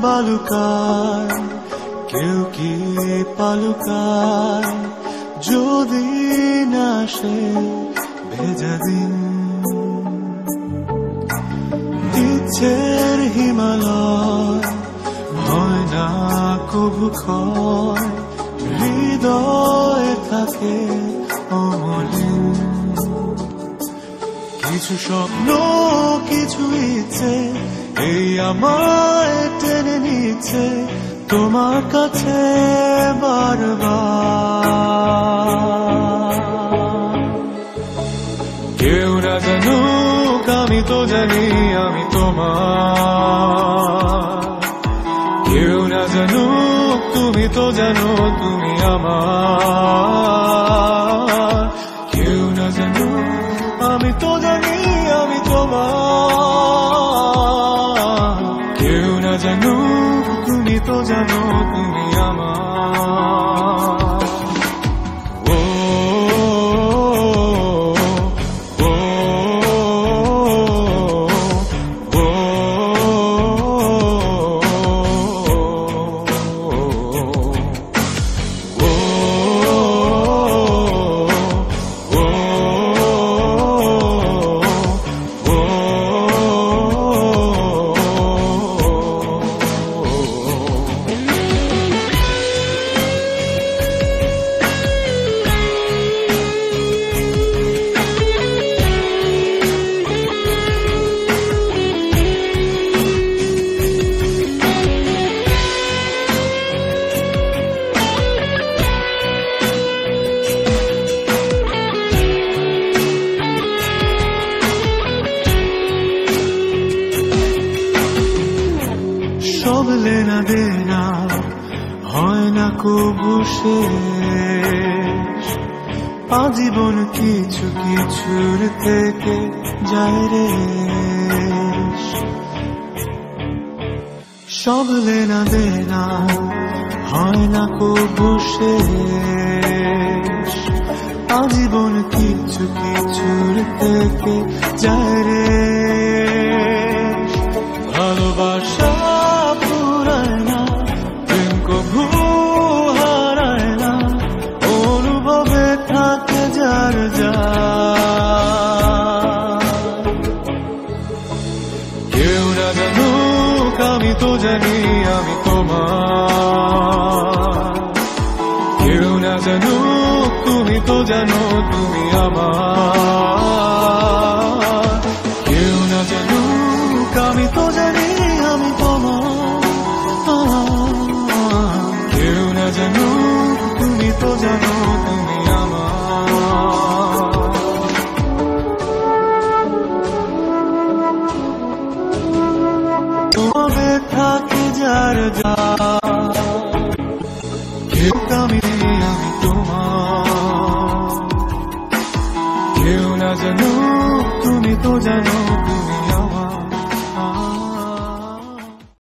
বালুকায় কেউ কি পালুকায় যদি না সে ভেজা দিন ইচ্ছের হিমালয় হয় না কবু ক্ষয় হৃদয় থাকে অমলিন কিছু স্বপ্ন কিছু ইচ্ছে এই আমায় টেনে নিচ্ছে তোমার কাছে বারবার কেউ না জানুক আমি তো জানি আমি তোমার কেউ না জানুক তুমি তো জানো তুমি আমার কেউ না জানুক আমি তো জানি আমি তোমার কেউ না জানুক তুমি তো জানো তুমি আমার সব লেনা দেনা হয় না কবু শেষ আজীবন কিছু কিছুর থেকে যায় রে সব লেনা দেনা হয় না কবু শেষ আজীবন কিছু কিছুর থেকে যায় রে ভালোবাসা কেউ না জানুক আমি তো জানি আমি তোমার কেউ না জানুক তুমি তো জানো তুমি আমার কেউ না জানুক আমি তো জানি আমি তোমার কেউ না জানুক তুমি তো জানো তুমি আমার থাকে যার যা কেউ আমি আমি তোমার কেউ না জানো তুমি তো জানো